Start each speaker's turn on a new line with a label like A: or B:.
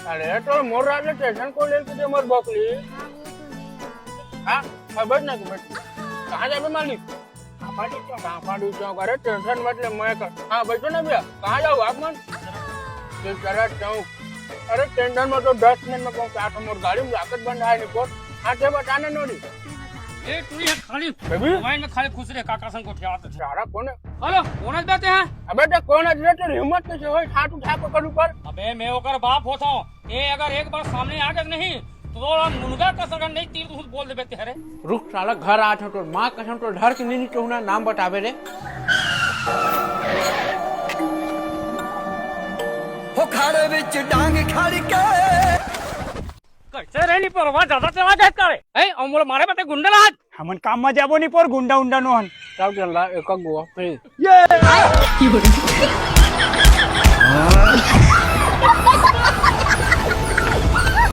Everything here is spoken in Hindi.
A: अरे तो मोर रात स्टेशन को ले के मर बकली। हाँ खबर ना कि कहाँ जाबे मालिक? पापा चौक। अरे टेंशन मतलब मैं कर। हाँ बैठो ना भैया, कहाँ जाओ आप मन? चौक। अरे टेंशन में तो 10 मिनट में पहुँचा था। मोर गाड़ी में जाकर बंद है निकोट। हाँ ते बताना नोड़ी।
B: ए तू ये खाली
A: बेबी
B: मोबाइल में खाली खुश रहे काका संग को ठेवा तो
A: सारा कौन है?
B: हेलो कौन बैठे हैं?
A: अबे तो कौन है तो हिम्मत कैसे होई हाथ उठा के करू पर?
B: अबे मैं ओकर बाप होता हूँ। ये अगर एक बार सामने आ गए नहीं तो मुनगा का सगन नहीं तीर तू बोल देबे तेरे।
A: रुक साला घर आ तो मां कसम तो धर के नहीं तो ना नाम बतावे रे।
C: हो खाड़े विच डांग खड़ के
B: कैसे रहनी पर वहां ज्यादा से आवाज करे ए अमोल मारे बते गुंडा हाथ
D: हमन काम में जाबो नहीं पर गुंडा उंडा नो हन
A: चल चल एक गो फ्री
D: ये